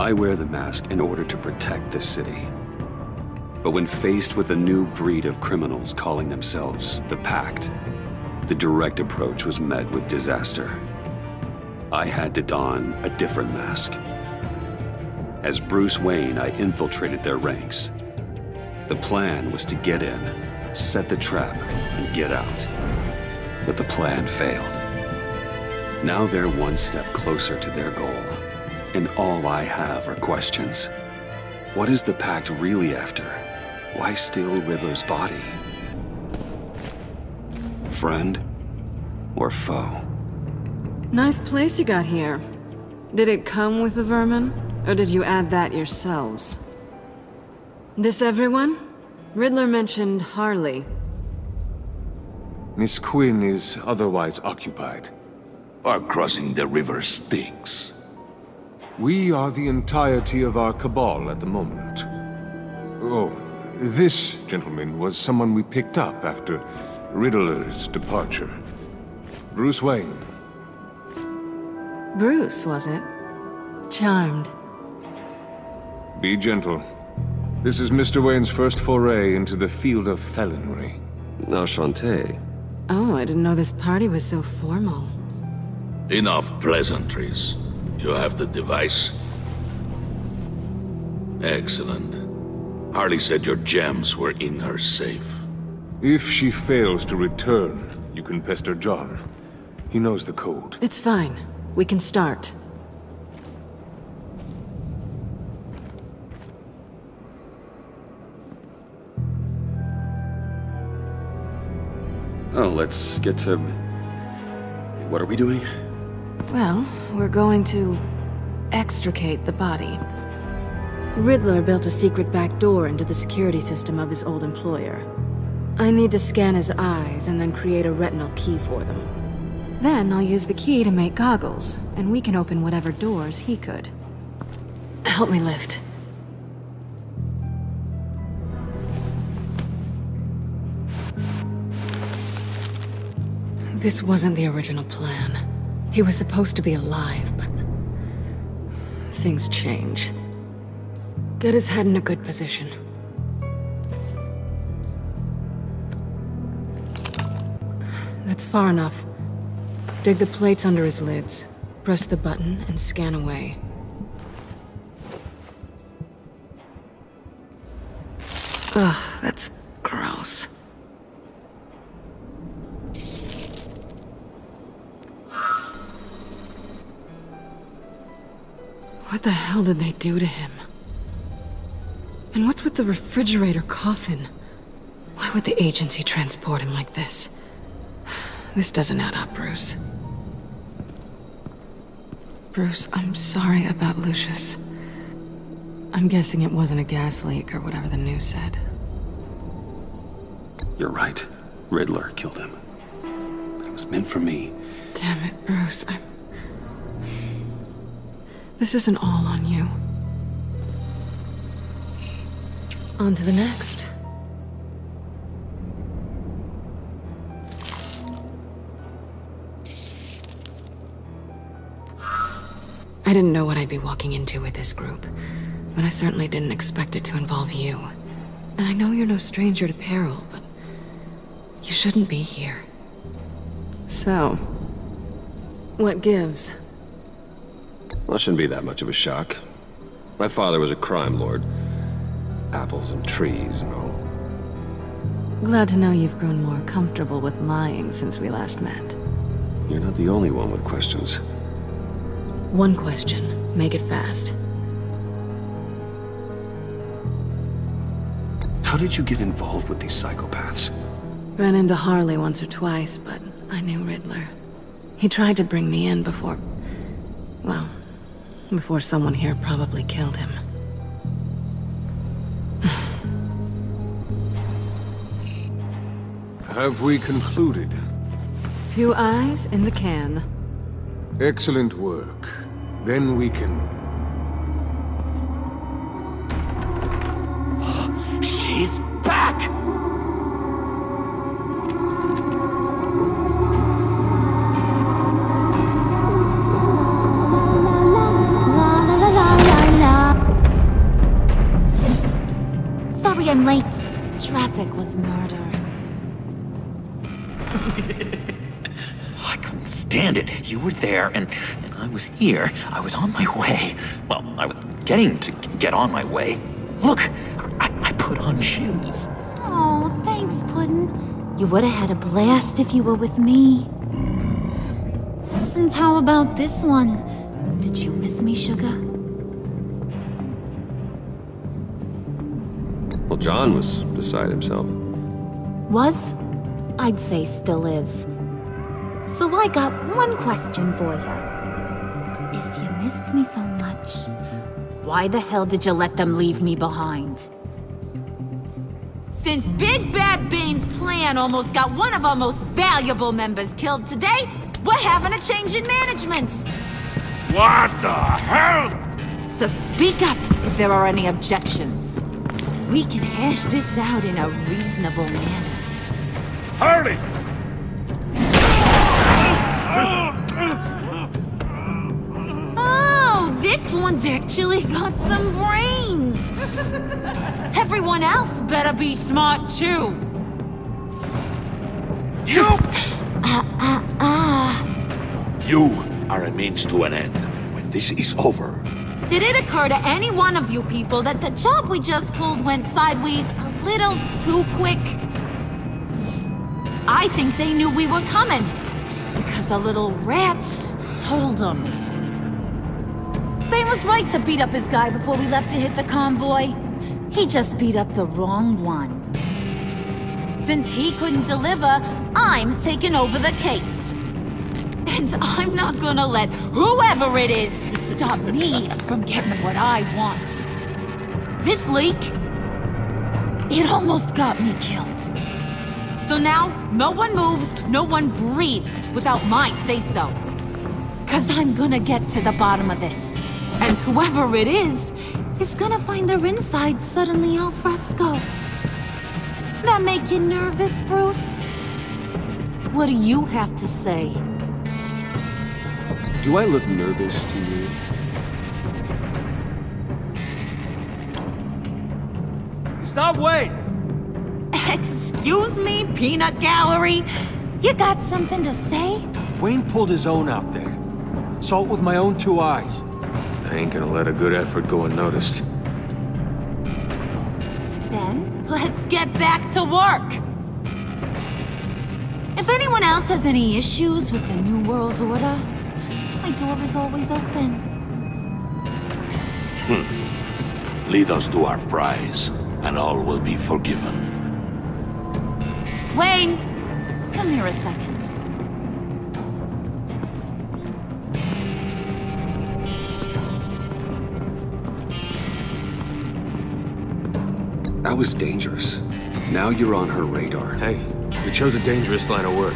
I wear the mask in order to protect this city. But when faced with a new breed of criminals calling themselves the Pact, the direct approach was met with disaster. I had to don a different mask. As Bruce Wayne, I infiltrated their ranks. The plan was to get in, set the trap, and get out. But the plan failed. Now they're one step closer to their goal, and all I have are questions. What is the Pact really after? Why steal Riddler's body? Friend or foe? Nice place you got here. Did it come with the vermin, or did you add that yourselves? This everyone? Riddler mentioned Harley. Miss Quinn is otherwise occupied. Or crossing the river Styx. We are the entirety of our cabal at the moment. Oh, this gentleman was someone we picked up after Riddler's departure. Bruce Wayne. Bruce, was it? Charmed. Be gentle. This is Mr. Wayne's first foray into the field of felonry. Enchanté. Oh, I didn't know this party was so formal. Enough pleasantries. You have the device? Excellent. Harley said your gems were in her safe. If she fails to return, you can pester John. He knows the code. It's fine. We can start. Oh, let's get to... What are we doing? Well, we're going to extricate the body. Riddler built a secret back door into the security system of his old employer. I need to scan his eyes and then create a retinal key for them. Then I'll use the key to make goggles, and we can open whatever doors he could. Help me lift. This wasn't the original plan. He was supposed to be alive, but things change. Get his head in a good position. That's far enough. Dig the plates under his lids. Press the button and scan away. Ugh, that's gross. What the hell did they do to him? And what's with the refrigerator coffin? Why would the agency transport him like this? This doesn't add up, Bruce. Bruce, I'm sorry about Lucius. I'm guessing it wasn't a gas leak or whatever the news said. You're right. Riddler killed him. But it was meant for me. Damn it, Bruce. This isn't all on you. On to the next. I didn't know what I'd be walking into with this group, but I certainly didn't expect it to involve you. And I know you're no stranger to peril, but you shouldn't be here. So, what gives? Well, it shouldn't be that much of a shock. My father was a crime lord. Apples and trees and all. Glad to know you've grown more comfortable with lying since we last met. You're not the only one with questions. One question. Make it fast. How did you get involved with these psychopaths? Ran into Harley once or twice, but I knew Riddler. He tried to bring me in before... well, before someone here probably killed him. Have we concluded? 2 eyes in the can. Excellent work. Then we can... She's back! La la la la la la la. I'm late. Traffic was murder. I couldn't stand it. You were there, and I was here. I was on my way. Well, I was getting to get on my way. Look, I put on shoes. Oh, thanks, Puddin'. You would have had a blast if you were with me. And how about this one? Did you miss me, Sugar? Well, John was beside himself. Was? I'd say still is. So I got one question for you. If you missed me so much, why the hell did you let them leave me behind? Since Big Bad Bane's plan almost got one of our most valuable members killed today, we're having a change in management. What the hell? So speak up if there are any objections. We can hash this out in a reasonable manner. Harley! Oh, this one's actually got some brains. Everyone else better be smart too. You! You are a means to an end. When this is over, Did it occur to any one of you people that the job we just pulled went sideways a little too quick? I think they knew we were coming, because a little rat told them. They was right to beat up his guy before we left to hit the convoy. He just beat up the wrong one. Since he couldn't deliver, I'm taking over the case. And I'm not gonna let whoever it is stop me from getting what I want. This leak, it almost got me killed. So now, no one moves, no one breathes without my say-so. 'Cause I'm gonna get to the bottom of this. And whoever it is gonna find their insides suddenly al fresco. That make you nervous, Bruce? What do you have to say? Do I look nervous to you? Stop, wait! Excuse me, peanut gallery? You got something to say? Wayne pulled his own out there. Saw it with my own two eyes. I ain't gonna let a good effort go unnoticed. Then, let's get back to work. If anyone else has any issues with the New World Order, my door is always open. lead us to our prize, and all will be forgiven. Wayne, come here a second. That was dangerous. Now you're on her radar. Hey, we chose a dangerous line of work.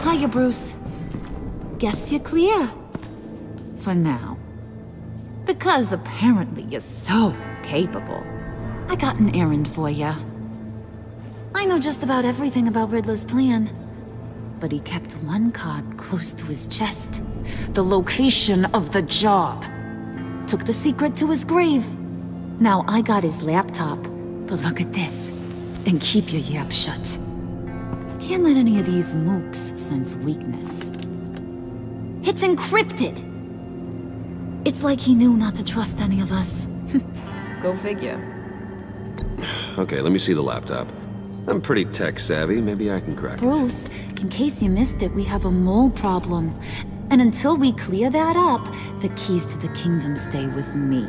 Hiya, Bruce. Guess you're clear. For now. Because apparently you're so capable. I got an errand for ya. I know just about everything about Riddler's plan. But he kept one card close to his chest. The location of the job. Took the secret to his grave. Now I got his laptop. But look at this. And keep your yap shut. Can't let any of these mooks sense weakness. It's encrypted! It's like he knew not to trust any of us. Go figure. Okay, let me see the laptop. I'm pretty tech savvy, maybe I can crack it. Bruce, in case you missed it, we have a mole problem. And until we clear that up, the keys to the kingdom stay with me.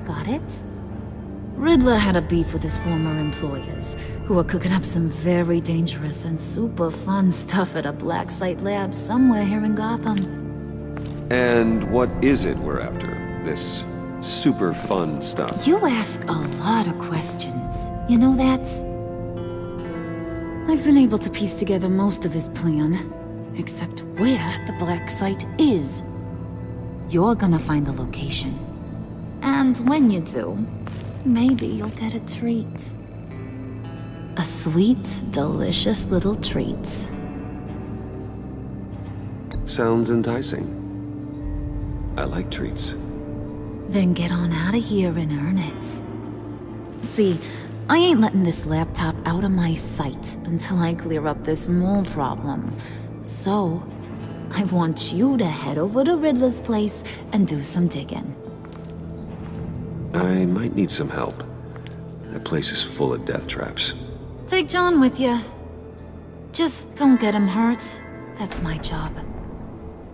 Got it? Riddler had a beef with his former employers, who are cooking up some very dangerous and super fun stuff at a black site lab somewhere here in Gotham. And what is it we're after? This super fun stuff? You ask a lot of questions. You know that? I've been able to piece together most of his plan, except where the black site is. You're gonna find the location. And when you do, maybe you'll get a treat. A sweet, delicious little treat. Sounds enticing. I like treats. Then get on out of here and earn it. See, I ain't letting this laptop out of my sight until I clear up this mole problem. So, I want you to head over to Riddler's place and do some digging. I might need some help. That place is full of death traps. Take John with you. Just don't get him hurt. That's my job.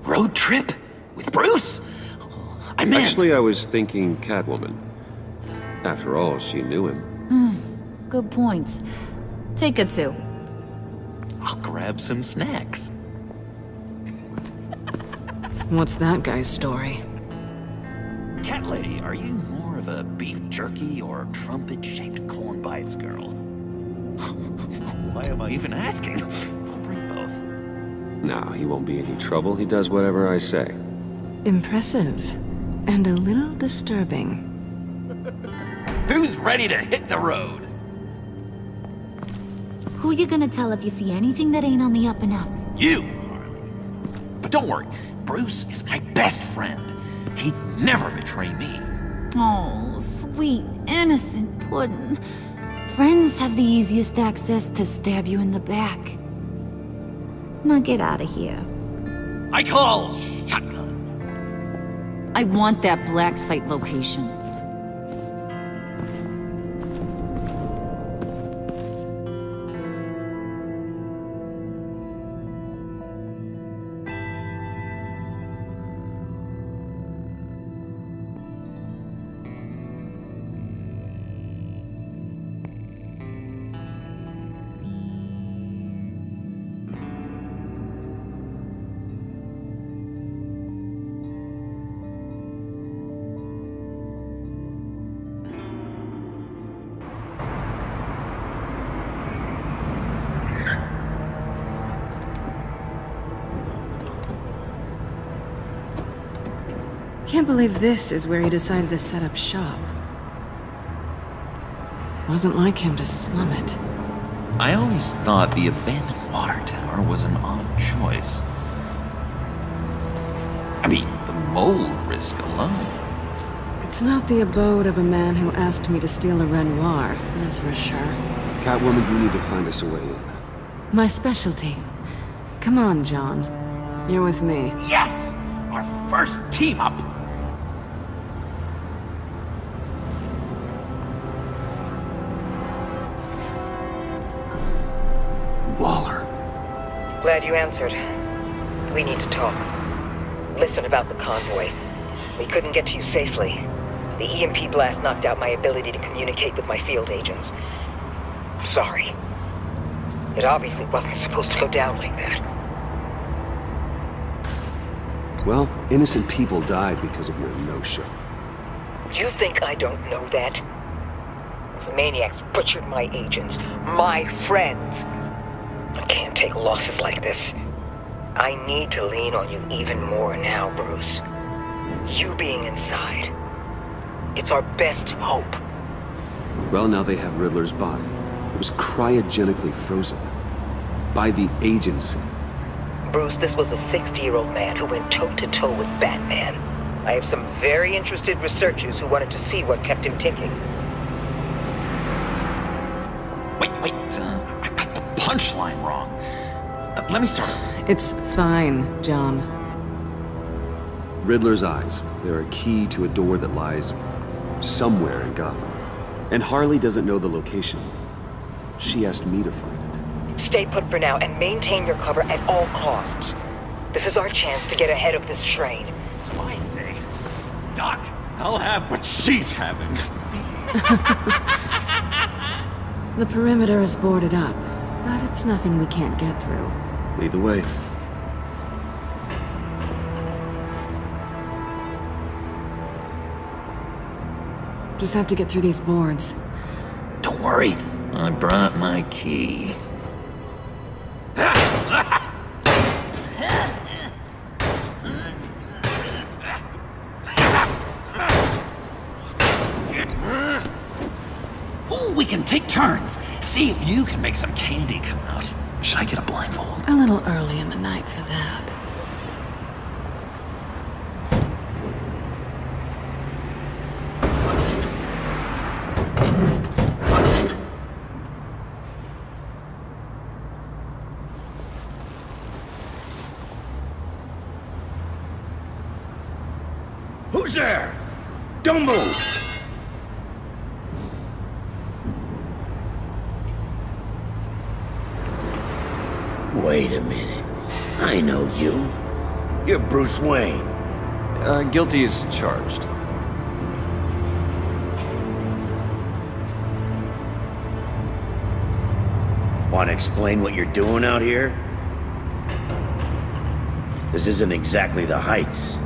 Road trip? With Bruce? I'm in. Actually, I was thinking Catwoman. After all, she knew him. Good point. Take it too. I'll grab some snacks. What's that guy's story? Cat lady, are you more of a beef jerky or trumpet-shaped corn bites girl? Why am I even asking? I'll bring both. Nah, he won't be any trouble. He does whatever I say. Impressive. And a little disturbing. Who's ready to hit the road? Who you gonna tell if you see anything that ain't on the up and up? You, Harley. But don't worry, Bruce is my best friend. He'd never betray me. Oh, sweet, innocent puddin'. Friends have the easiest access to stab you in the back. Now get out of here. I call shotgun. I want that black site location. Can't believe this is where he decided to set up shop. Wasn't like him to slum it. I always thought the abandoned water tower was an odd choice. I mean, the mold risk alone. It's not the abode of a man who asked me to steal a Renoir, that's for sure. Catwoman, you need to find us a way in. My specialty. Come on, John. You're with me. Yes! Our first team up! Waller. Glad you answered. We need to talk. Listen about the convoy. We couldn't get to you safely. The EMP blast knocked out my ability to communicate with my field agents. I'm sorry. It obviously wasn't supposed to go down like that. Well, innocent people died because of your no-show. You think I don't know that? Those maniacs butchered my agents, my friends. I can't take losses like this. I need to lean on you even more now, Bruce. You being inside. It's our best hope. Well, now they have Riddler's body. It was cryogenically frozen. By the agency. Bruce, this was a 60-year-old man who went toe-to-toe with Batman. I have some very interested researchers who wanted to see what kept him ticking. Wait, I got the punchline wrong. Let me start over. It's fine, John. Riddler's eyes. They're a key to a door that lies somewhere in Gotham. And Harley doesn't know the location. She asked me to find it. Stay put for now and maintain your cover at all costs. This is our chance to get ahead of this train. So I say, Doc, I'll have what she's having. The perimeter is boarded up, but it's nothing we can't get through. Lead the way. Just have to get through these boards. Don't worry, I brought my key. Ooh, we can take turns. See if you can make some candy come out. Should I get a blindfold? A little early in the night for that. Who's there? Don't move! Wait a minute. I know you. You're Bruce Wayne. Guilty as charged. Want to explain what you're doing out here? This isn't exactly the Heights.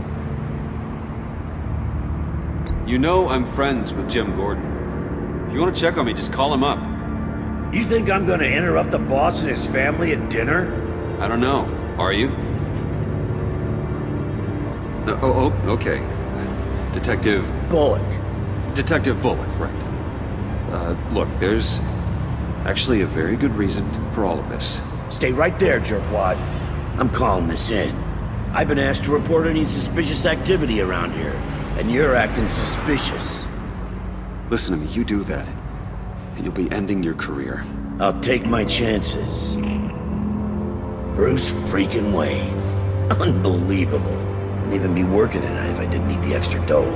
You know I'm friends with Jim Gordon. If you want to check on me, just call him up. You think I'm gonna interrupt the boss and his family at dinner? I don't know. Are you? Okay. Detective... Bullock. Detective Bullock, right. Look, there's actually a very good reason for all of this. Stay right there, jerkwad. I'm calling this in. I've been asked to report any suspicious activity around here, and you're acting suspicious. Listen to me, you do that, and you'll be ending your career. I'll take my chances. Bruce freaking Wayne. Unbelievable. Wouldn't even be working tonight if I didn't need the extra dough.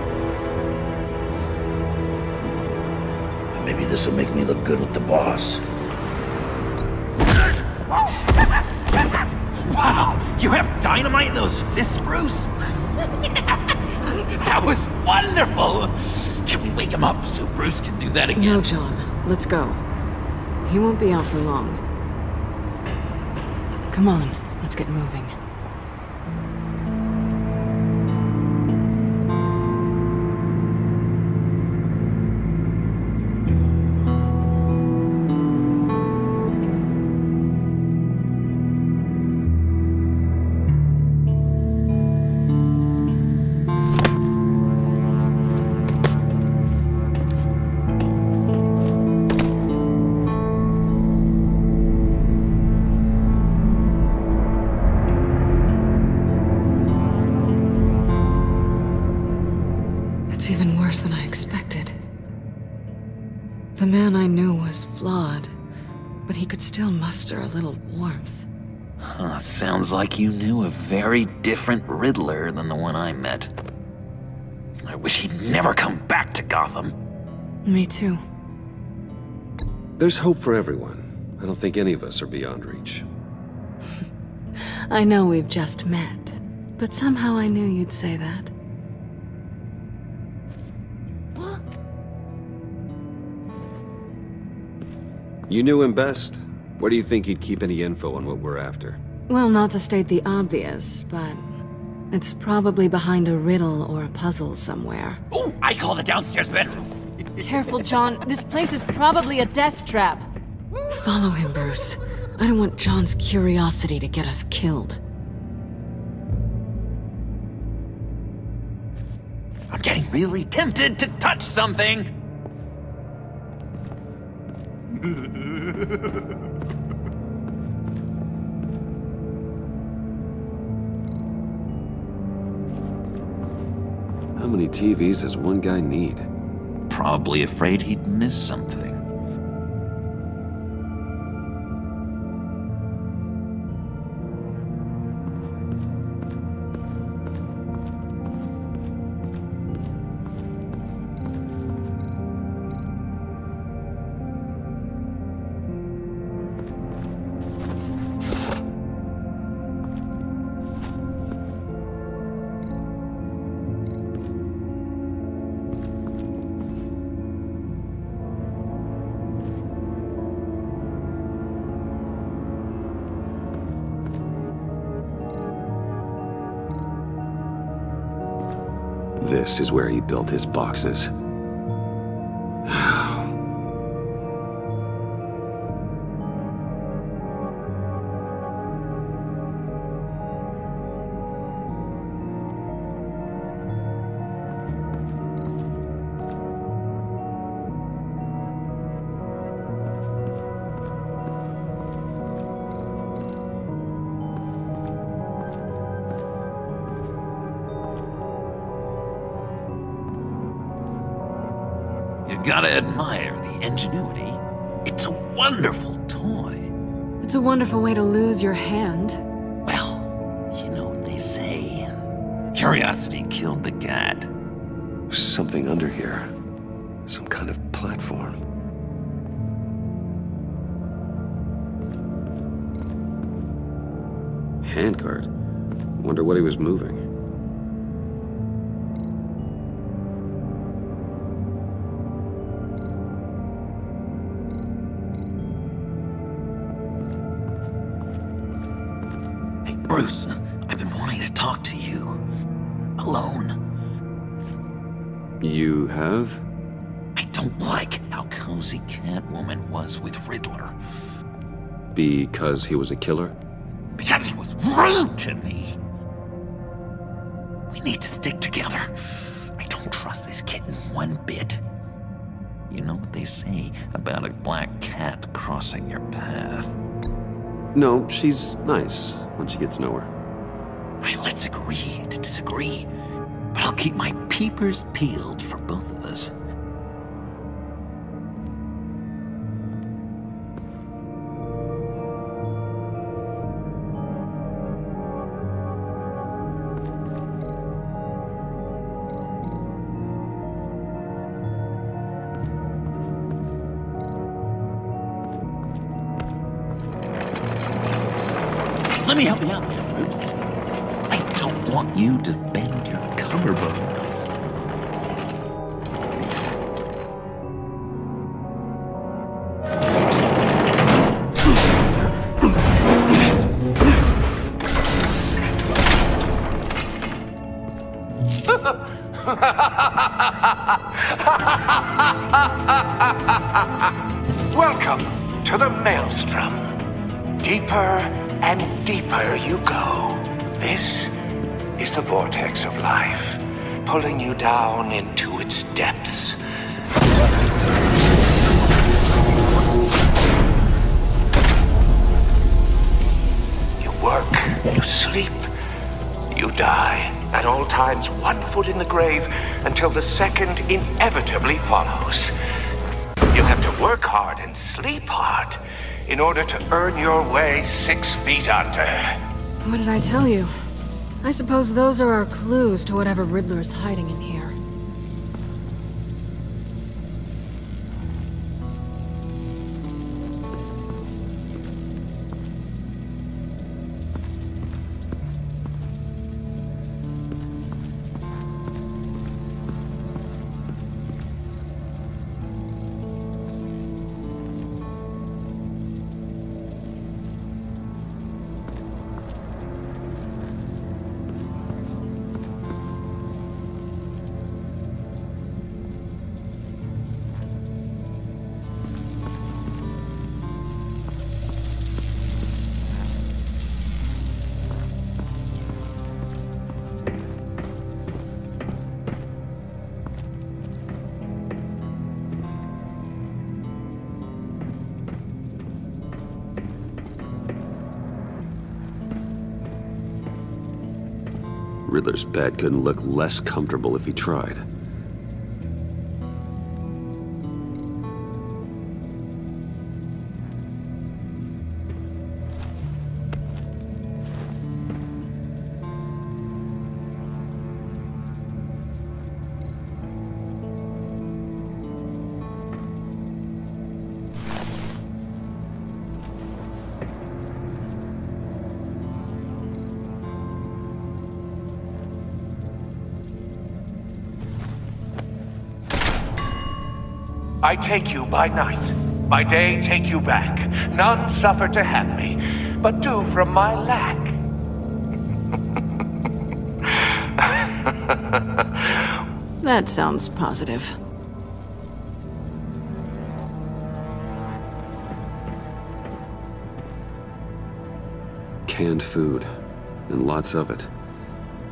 But maybe this'll make me look good with the boss. Wow! You have dynamite in those fists, Bruce? That was wonderful! Can we wake him up so Bruce can do that again? No, John. Let's go. He won't be out for long. Come on, let's get moving. It's even worse than I expected. The man I knew was flawed, but he could still muster a little warmth. Sounds like you knew a very different Riddler than the one I met. I wish he'd never come back to Gotham. Me too. There's hope for everyone. I don't think any of us are beyond reach. I know we've just met, but somehow I knew you'd say that. You knew him best. Where do you think he'd keep any info on what we're after? Well, not to state the obvious, but it's probably behind a riddle or a puzzle somewhere. Oh, I call the downstairs bedroom. Careful, John. This place is probably a death trap. Follow him, Bruce. I don't want John's curiosity to get us killed. I'm getting really tempted to touch something. How many TVs does one guy need? Probably afraid he'd miss something. This is where he built his boxes. You gotta admire the ingenuity. It's a wonderful toy. It's a wonderful way to lose your hand. Well, you know what they say. Curiosity killed the cat. There's something under here. Some kind of platform. Handcart. Wonder what he was moving. Hey, Bruce, I've been wanting to talk to you. Alone. You have? I don't like how cozy Catwoman was with Riddler. Because he was a killer? Because he was rude to me. We need to stick together. I don't trust this kitten one bit. You know what they say about a black cat crossing your path? No, she's nice once you get to know her. Right, let's agree to disagree. But I'll keep my peepers peeled for both of us. Let me help you out there, Bruce. I don't want you to bend your collarbone. Welcome to the Maelstrom. Deeper and deeper you go. This is the vortex of life, pulling you down into its depths. You work, you sleep, you die. At all times, 1 foot in the grave until the second inevitably follows. You have to work hard and sleep hard in order to earn your way 6 feet under. What did I tell you? I suppose those are our clues to whatever Riddler is hiding in here. Riddler's bed couldn't look less comfortable if he tried. I take you by night, by day take you back. None suffer to have me, but do from my lack. That sounds positive. Canned food, and lots of it.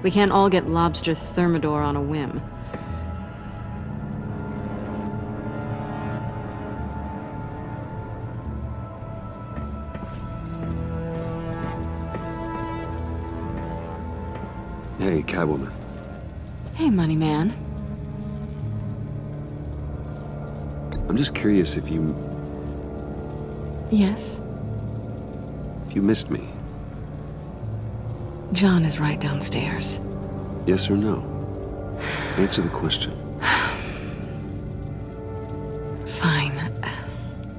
We can't all get lobster thermidor on a whim. Hey, Catwoman. Hey, money man. I'm just curious if you Yes? missed me. John is right downstairs. Yes or no? Answer the question. Fine.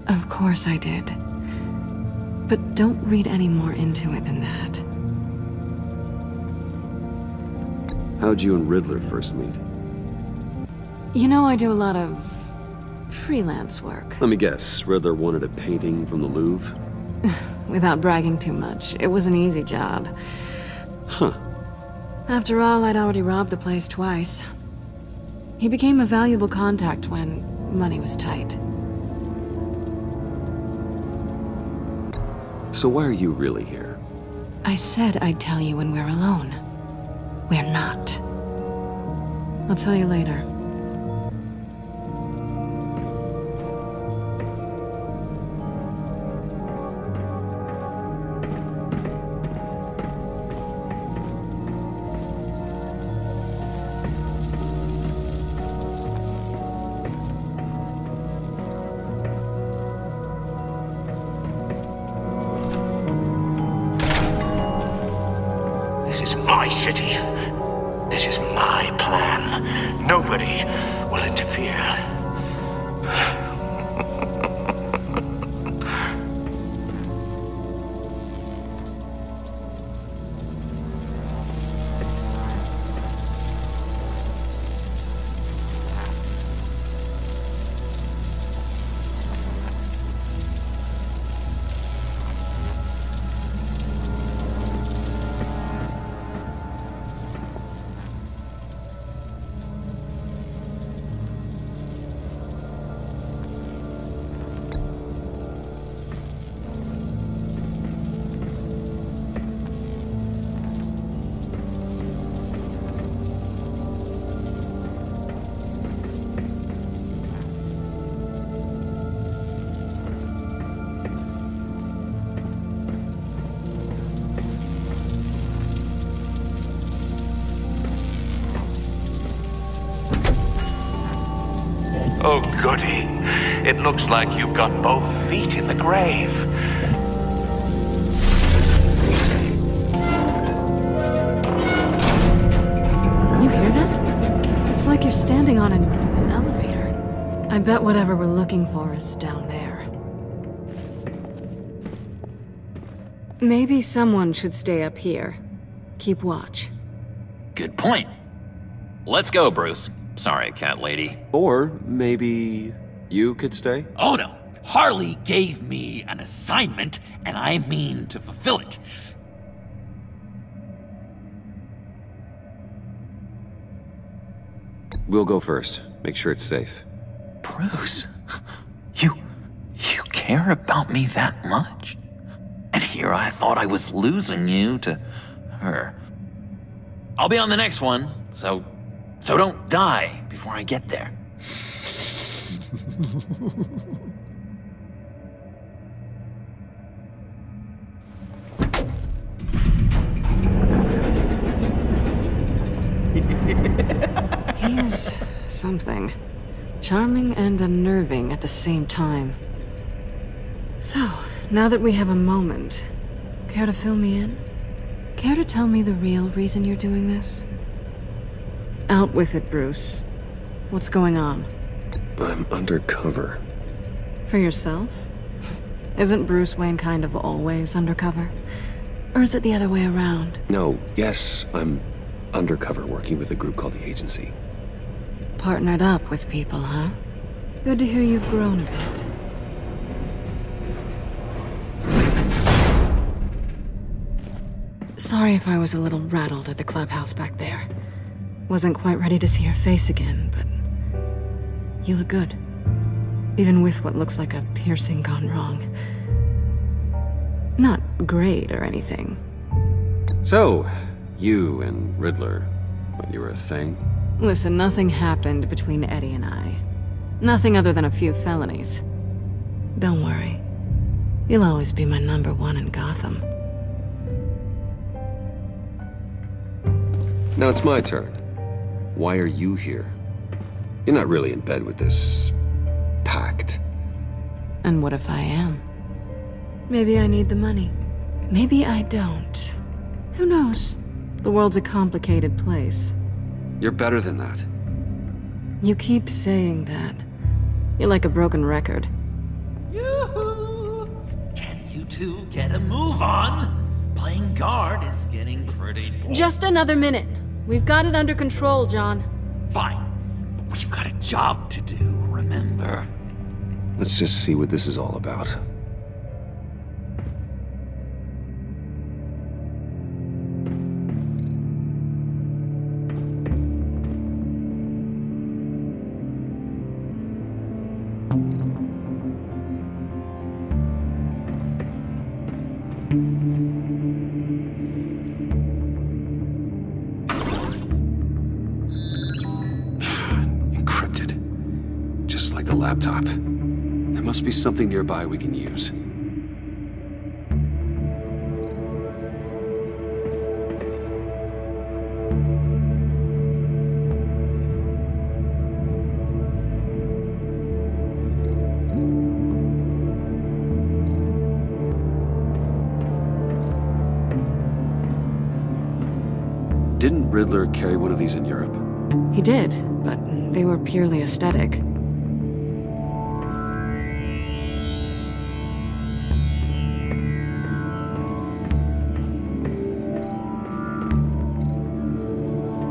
Of course I did. But don't read any more into it than that. How'd you and Riddler first meet? You know, I do a lot of freelance work. Let me guess, Riddler wanted a painting from the Louvre? Without bragging too much, it was an easy job. Huh. After all, I'd already robbed the place twice. He became a valuable contact when money was tight. So why are you really here? I said I'd tell you when we're alone. We're not. I'll tell you later. My city. This is my plan. Nobody will interfere. Oh, goody. It looks like you've got both feet in the grave. You hear that? It's like you're standing on an elevator. I bet whatever we're looking for is down there. Maybe someone should stay up here. Keep watch. Good point. Let's go, Bruce. Sorry, cat lady. Or maybe you could stay? Oh no! Harley gave me an assignment, and I mean to fulfill it. We'll go first. Make sure it's safe. Bruce, you care about me that much? And here I thought I was losing you to her. I'll be on the next one, so don't die before I get there. He's something. Charming and unnerving at the same time. So, now that we have a moment, care to fill me in? Care to tell me the real reason you're doing this? Out with it, Bruce. What's going on? I'm undercover. For yourself? Isn't Bruce Wayne kind of always undercover? Or is it the other way around? No, yes, I'm undercover working with a group called the Agency. Partnered up with people, huh? Good to hear you've grown a bit. Sorry if I was a little rattled at the clubhouse back there. Wasn't quite ready to see your face again, but you look good. Even with what looks like a piercing gone wrong. Not great or anything. So, you and Riddler, when you were a thing? Listen, nothing happened between Eddie and I. Nothing other than a few felonies. Don't worry. You'll always be my #1 in Gotham. Now it's my turn. Why are you here? You're not really in bed with this pact. And what if I am? Maybe I need the money. Maybe I don't. Who knows? The world's a complicated place. You're better than that. You keep saying that. You're like a broken record. Yoo-hoo! Can you two get a move on? Playing guard is getting pretty boring. Just another minute. We've got it under control, John. Fine. But we've got a job to do, remember? Let's just see what this is all about. Encrypted. Just like the laptop. There must be something nearby we can use. Didn't Riddler carry one of these in Europe? He did, but they were purely aesthetic.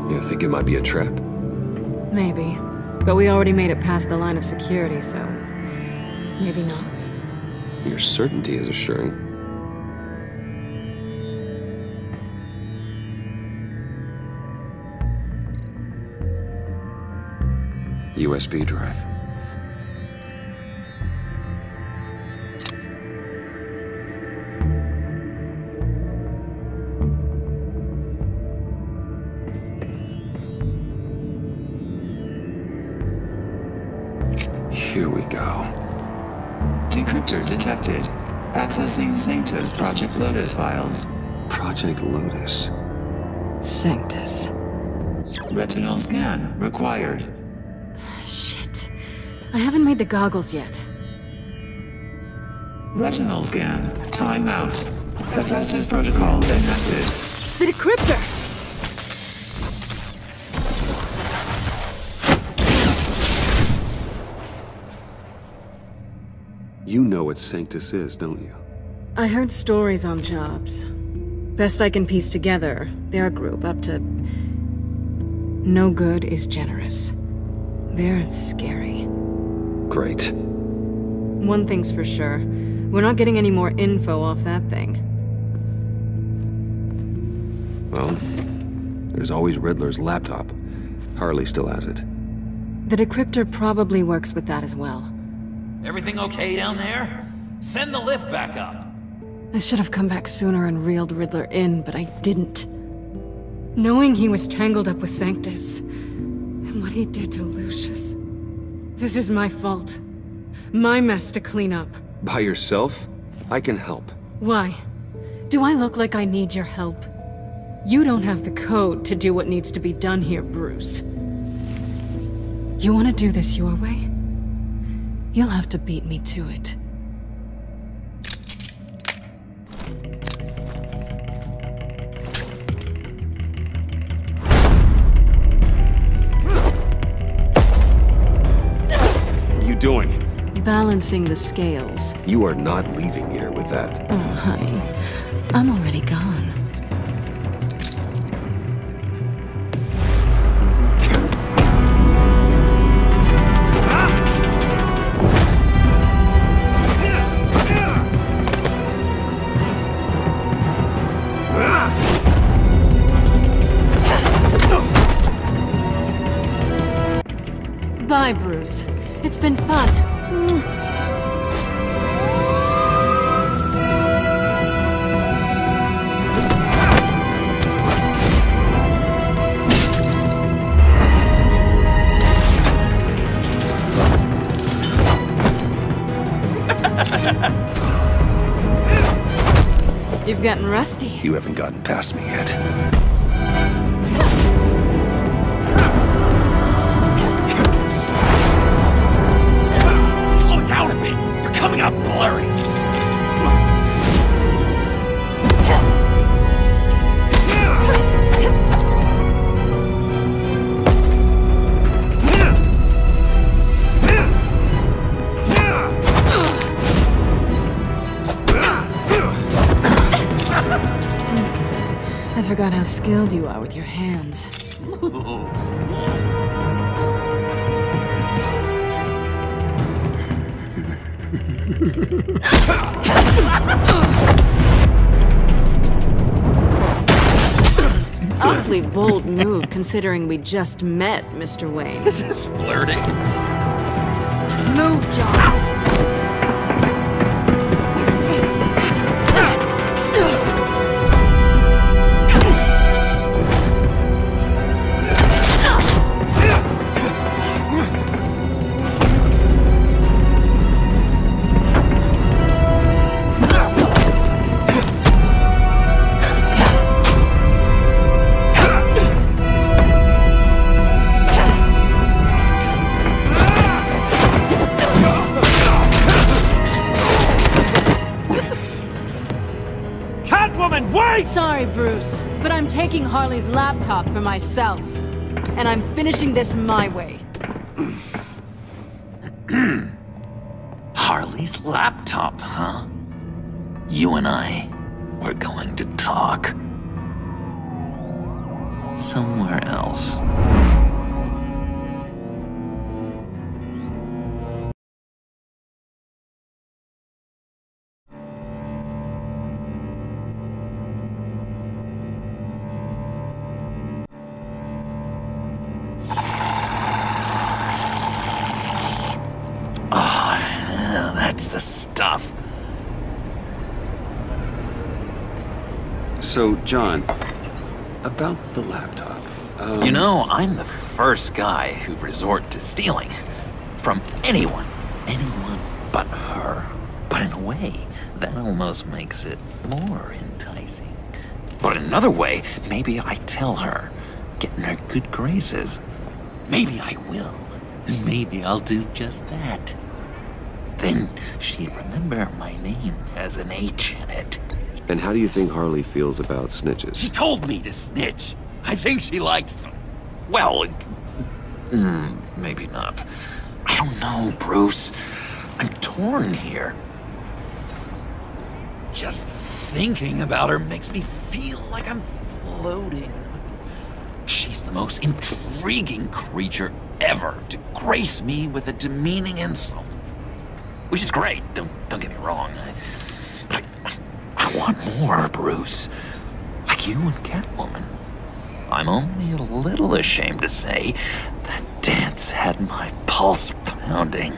You think it might be a trap? Maybe. But we already made it past the line of security, so maybe not. Your certainty is assuring. USB drive. Here we go. Decryptor detected. Accessing Sanctus Project Lotus files. Project Lotus. Sanctus. Retinal scan required. Shit. I haven't made the goggles yet. Retinal scan. Timeout. Hephaestus protocol enacted. The decryptor! You know what Sanctus is, don't you? I heard stories on jobs. Best I can piece together, their group up to... No good is generous. They're scary. Great. One thing's for sure. We're not getting any more info off that thing. Well, there's always Riddler's laptop. Harley still has it. The decryptor probably works with that as well. Everything okay down there? Send the lift back up. I should have come back sooner and reeled Riddler in, but I didn't. Knowing he was tangled up with Sanctus, and what he did to Lucius. This is my fault. My mess to clean up. By yourself? I can help. Why? Do I look like I need your help? You don't have the code to do what needs to be done here, Bruce. You want to do this your way? You'll have to beat me to it. What are you doing? Balancing the scales. You are not leaving here with that. Oh, honey. I'm already gone. Bye, Bruce. It's been fun. You've gotten rusty. You haven't gotten past me yet. Slow down a bit. You're coming out blurry. about how skilled you are with your hands. Awfully bold move, considering we just met, Mr. Wayne. This is flirting. Move, John. Sorry, Bruce, but I'm taking Harley's laptop for myself. And I'm finishing this my way. Harley's laptop, huh? You and I, we're going to talk. Somewhere else. That's the stuff. So, John, about the laptop. You know, I'm the first guy who'd resort to stealing. From anyone. Anyone but her. But in a way, that almost makes it more enticing. But in another way, maybe I tell her, get in her good graces. Maybe I will. And maybe I'll do just that. Then she'd remember my name has an H in it. And how do you think Harley feels about snitches? She told me to snitch. I think she likes them. Well, maybe not. I don't know, Bruce. I'm torn here. Just thinking about her makes me feel like I'm floating. She's the most intriguing creature ever to grace me with a demeaning insult. Which is great, don't get me wrong. But I want more, Bruce. Like you and Catwoman. I'm only a little ashamed to say that dance had my pulse pounding.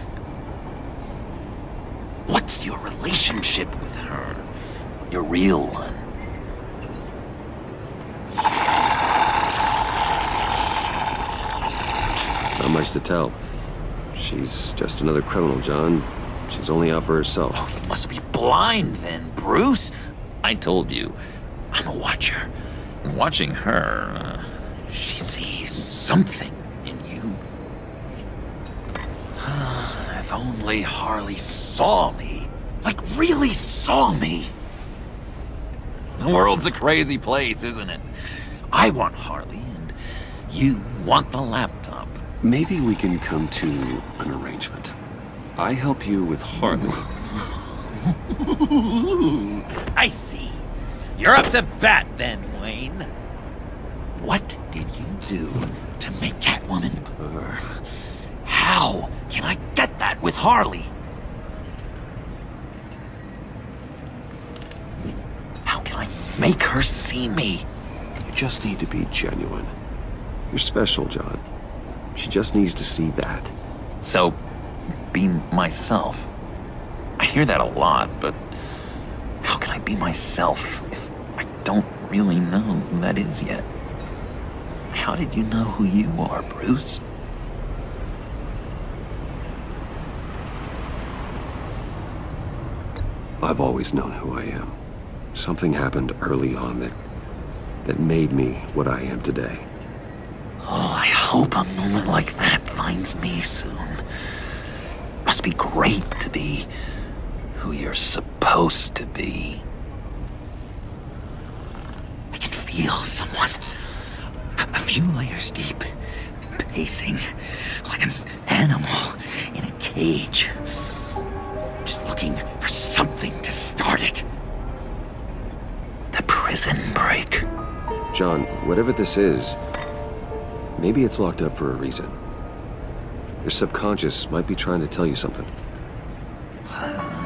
What's your relationship with her? Your real one? Not much to tell. She's just another criminal, John. She's only out for herself. Oh, you must be blind then, Bruce. I told you, I'm a watcher. And watching her, she sees something in you. If only Harley saw me. Like, really saw me. The world's a crazy place, isn't it? I want Harley, and you want the laptop. Maybe we can come to an arrangement. I help you with Harley. I see. You're up to bat then, Wayne. What did you do to make Catwoman purr? How can I get that with Harley? How can I make her see me? You just need to be genuine. You're special, John. She just needs to see that. So, be myself. I hear that a lot, but how can I be myself if I don't really know who that is yet? How did you know who you are, Bruce? I've always known who I am. Something happened early on that made me what I am today. Oh, I hope a moment like that finds me soon. Must be great to be who you're supposed to be. I can feel someone a few layers deep, pacing like an animal in a cage. Just looking for something to start it. The prison break. John, whatever this is, maybe it's locked up for a reason. Your subconscious might be trying to tell you something.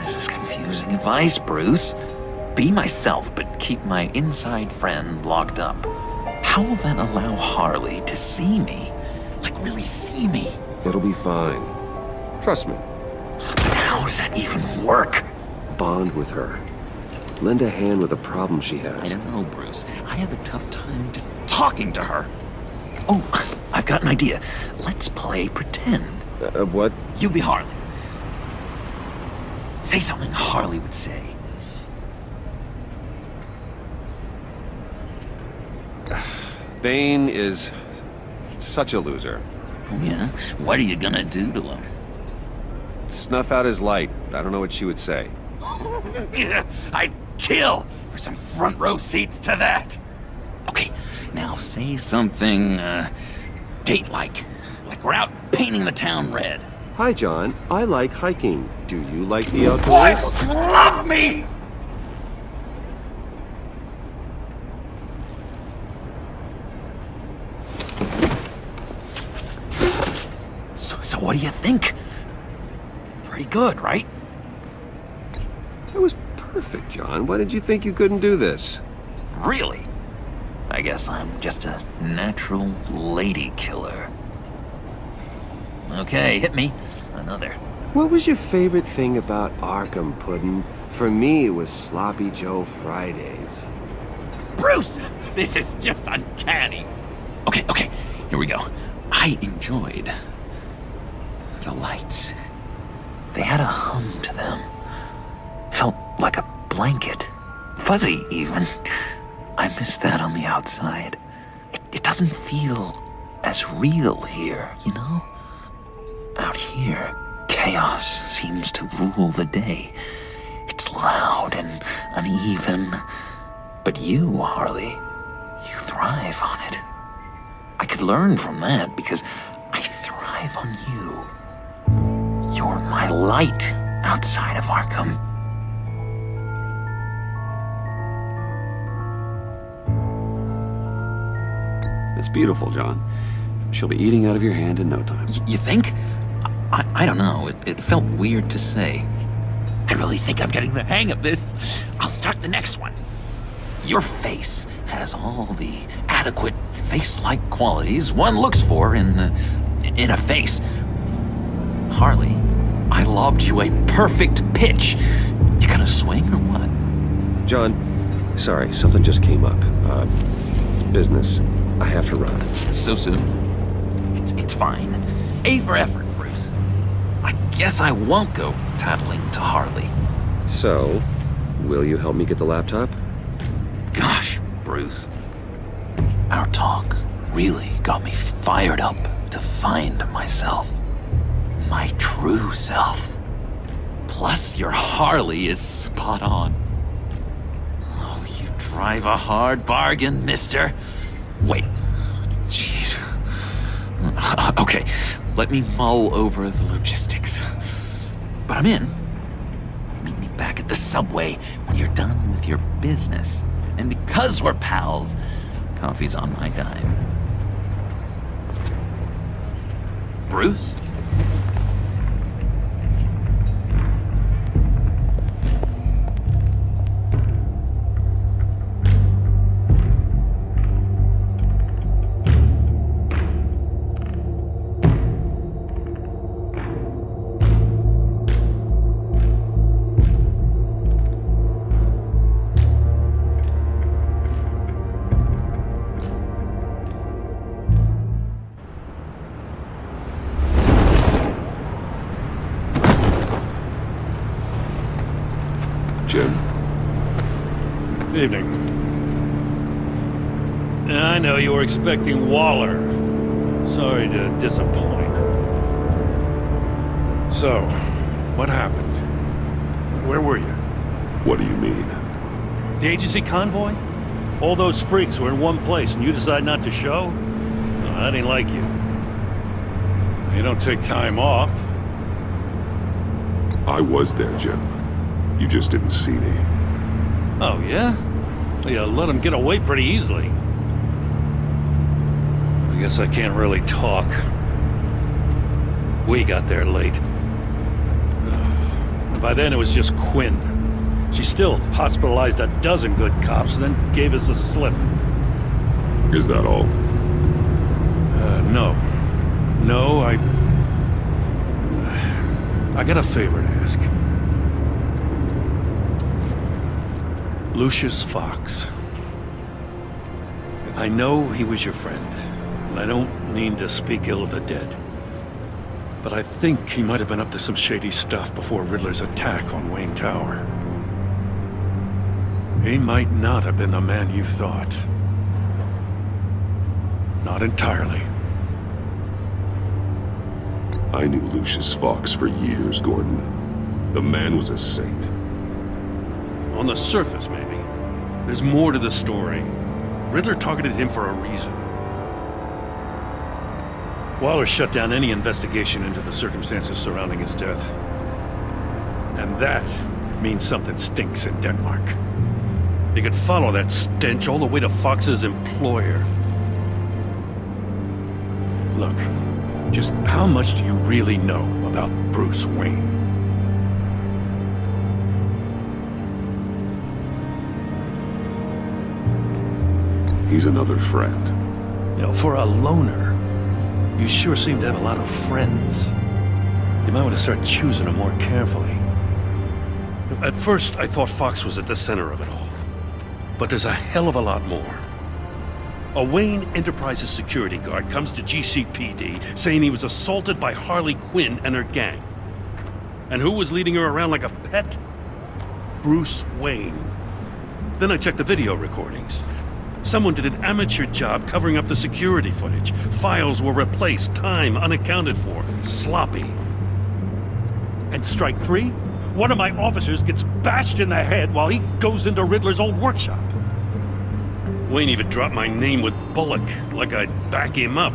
This is confusing advice, Bruce. Be myself, but keep my inside friend locked up. How will that allow Harley to see me? Like, really see me? It'll be fine. Trust me. But how does that even work? Bond with her. Lend a hand with a problem she has. I don't know, Bruce. I have a tough time just talking to her. Oh, I've got an idea. Let's play pretend. What? You be Harley. Say something Harley would say. Bane is such a loser. Oh, yeah? What are you gonna do to him? Snuff out his light. I don't know what she would say. I'd kill for some front row seats to that. Okay, now say something, date-like. Like we're out painting the town red. Hi, John. I like hiking. Do you like the outdoors? Boys, love me! So what do you think? Pretty good, right? That was perfect, John. Why did you think you couldn't do this? Really? I guess I'm just a natural lady killer. Okay, hit me. Another. What was your favorite thing about Arkham, Puddin'? For me, it was Sloppy Joe Fridays. Bruce! This is just uncanny. Okay, here we go. I enjoyed the lights. They had a hum to them. Felt like a blanket. Fuzzy, even. I miss that on the outside. It doesn't feel as real here, you know? Out here, chaos seems to rule the day. It's loud and uneven. But you, Harley, you thrive on it. I could learn from that because I thrive on you. You're my light outside of Arkham. It's beautiful, John. She'll be eating out of your hand in no time. You think? I don't know. It felt weird to say. I really think I'm getting the hang of this. I'll start the next one. Your face has all the adequate face-like qualities one looks for in a face. Harley, I lobbed you a perfect pitch. You gonna swing or what? John, sorry, something just came up. It's business. I have to run. So soon? It's fine. A for effort, Bruce. I guess I won't go tattling to Harley. So, will you help me get the laptop? Gosh, Bruce. Our talk really got me fired up to find myself. My true self. Plus, your Harley is spot on. Oh, you drive a hard bargain, mister. Wait. Jeez. Okay, let me mull over the logistics. But I'm in. Meet me back at the subway when you're done with your business. And because we're pals, coffee's on my dime. Bruce? Jim. Evening. I know you were expecting Waller. Sorry to disappoint. So, what happened? Where were you? What do you mean? The agency convoy? All those freaks were in one place and you decide not to show? Well, that ain't like you. You don't take time off. I was there, Jim. You just didn't see me. Oh, yeah? Well, you let him get away pretty easily. guess I can't really talk. We got there late. By then it was just Quinn. She still hospitalized a dozen good cops, then gave us the slip. Is that all? No. No, I got a favor to ask. Lucius Fox. I know he was your friend, and I don't mean to speak ill of the dead. But I think he might have been up to some shady stuff before Riddler's attack on Wayne Tower. He might not have been the man you thought. Not entirely. I knew Lucius Fox for years, Gordon. The man was a saint. On the surface, maybe. There's more to the story. Riddler targeted him for a reason. Waller shut down any investigation into the circumstances surrounding his death. And that means something stinks in Denmark. You could follow that stench all the way to Fox's employer. Look, just how much do you really know about Bruce Wayne? He's another friend. You know, for a loner, you sure seem to have a lot of friends. You might want to start choosing them more carefully. At first, I thought Fox was at the center of it all. But there's a hell of a lot more. A Wayne Enterprises security guard comes to GCPD saying he was assaulted by Harley Quinn and her gang. And who was leading her around like a pet? Bruce Wayne. Then I checked the video recordings. Someone did an amateur job covering up the security footage. Files were replaced, time unaccounted for, sloppy. And strike three? One of my officers gets bashed in the head while he goes into Riddler's old workshop. Wayne even dropped my name with Bullock, like I'd back him up.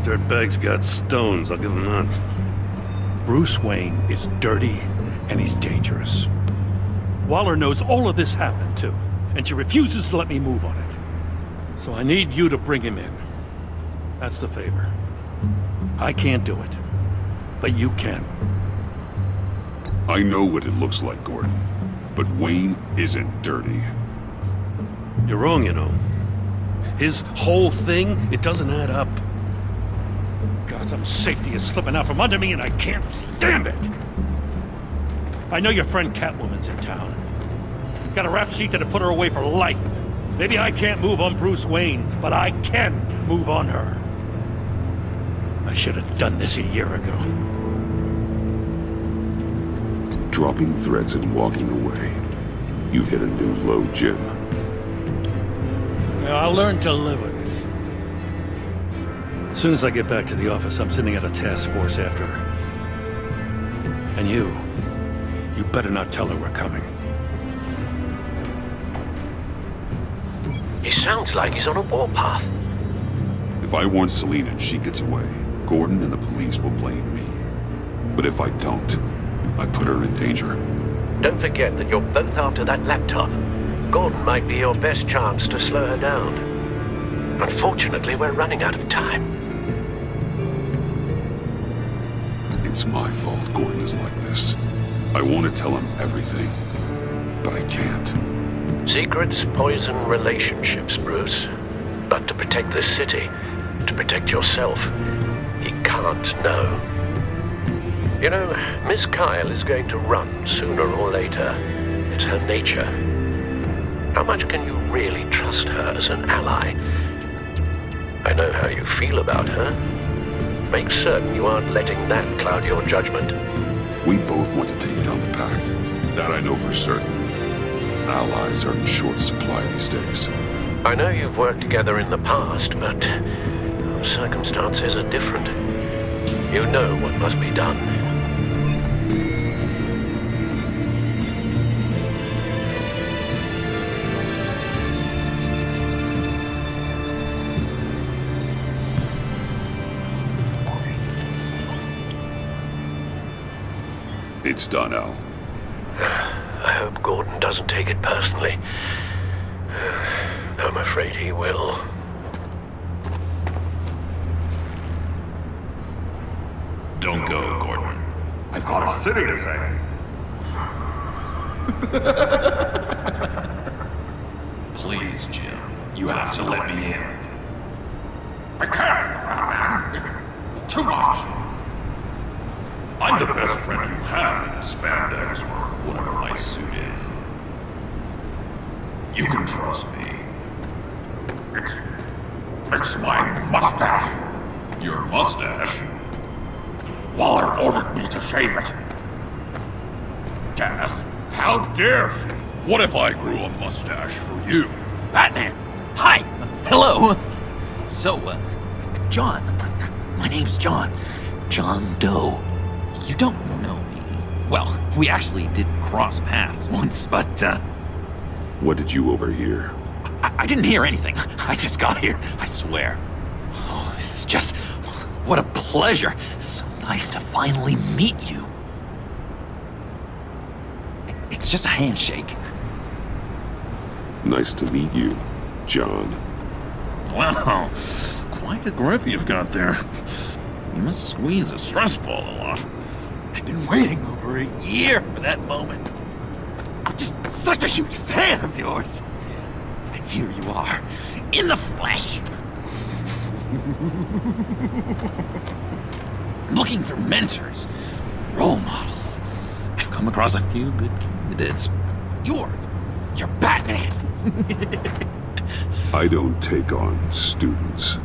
Dirtbag's got stones, I'll give him that. Bruce Wayne is dirty and he's dangerous. Waller knows all of this happened too, and she refuses to let me move on it. So I need you to bring him in. That's the favor. I can't do it, but you can. I know what it looks like, Gordon, but Wayne isn't dirty. You're wrong, you know. His whole thing, it doesn't add up. Gotham's safety is slipping out from under me and I can't stand it. I know your friend Catwoman's in town. Got a rap sheet that'd put her away for life. Maybe I can't move on Bruce Wayne, but I can move on her. I should have done this a year ago. Dropping threats and walking away. You've hit a new low, Jim. Yeah, I'll learn to live with it. As soon as I get back to the office, I'm sending out a task force after her. And you better not tell her we're coming. He sounds like he's on a warpath. If I warn Selina and she gets away, Gordon and the police will blame me. But if I don't, I put her in danger. Don't forget that you're both after that laptop. Gordon might be your best chance to slow her down. Unfortunately, we're running out of time. It's my fault Gordon is like this. I want to tell him everything, but I can't. Secrets poison relationships, Bruce. But to protect this city, to protect yourself, he can't know. You know, Miss Kyle is going to run sooner or later. It's her nature. How much can you really trust her as an ally? I know how you feel about her. Make certain you aren't letting that cloud your judgment. We both want to take down the Pact. That I know for certain. Allies are in short supply these days. I know you've worked together in the past, but circumstances are different. You know what must be done. It's done, Al. I hope Gordon doesn't take it personally. I'm afraid he will. city to say. Please, Jim. You have to let me in. I can't, man. It's too much. I'm the best friend you have in spandex or whatever my suit is. You can trust me. It's my mustache. Your mustache? Waller ordered me to shave it. Dennis, how dare she? What if I grew a mustache for you? Batman! Hi! Hello! So, John. My name's John. John Doe. You don't know me. Well, we actually did cross paths once, but, What did you overhear? I didn't hear anything. I just got here, I swear. Oh, this is just... What a pleasure. So nice to finally meet you. It's just a handshake. Nice to meet you, John. Wow, quite a grip you've got there. You must squeeze a stress ball a lot. I've been waiting over a year for that moment. I'm just such a huge fan of yours. And here you are, in the flesh. Looking for mentors, role models. I've come across a few good candidates. You're Batman. I don't take on students.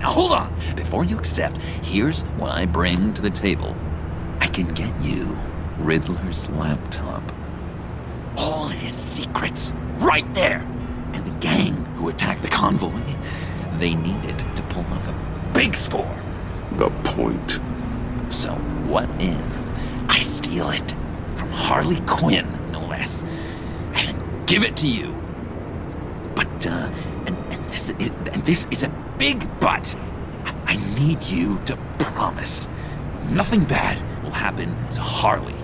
Now hold on. Before you accept, here's what I bring to the table. I can get you Riddler's laptop. All his secrets, right there. And the gang who attacked the convoy, they needed to pull off a big score. The point. So what if I steal it from Harley Quinn, no less, and then give it to you? But, and this is a big but. I need you to promise nothing bad will happen to Harley.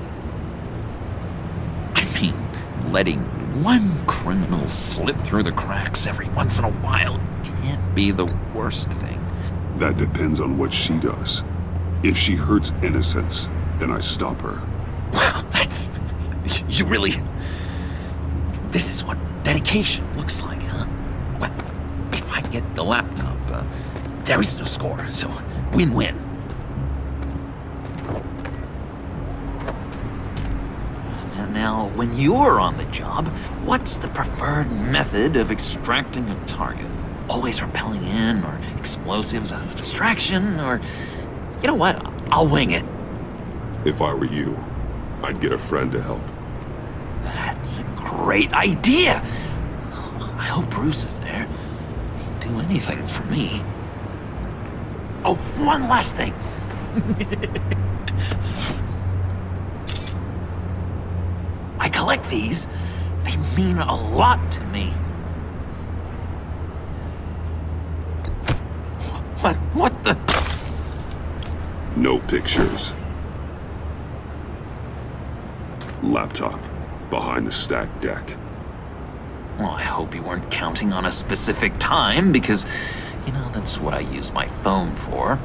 I mean, letting one criminal slip through the cracks every once in a while can't be the worst thing. That depends on what she does. If she hurts innocents, then I stop her. Wow, that's... You really... This is what dedication looks like, huh? Well, if I get the laptop, there is no score, so win-win. Now, when you're on the job, what's the preferred method of extracting a target? Always rappelling in, or explosives as a distraction, or... You know what? I'll wing it. If I were you, I'd get a friend to help. That's a great idea! I hope Bruce is there. He'd do anything for me. Oh, one last thing! I collect these. They mean a lot to me. What the... No pictures. Laptop behind the stacked deck. Well, I hope you weren't counting on a specific time, because, you know, that's what I use my phone for.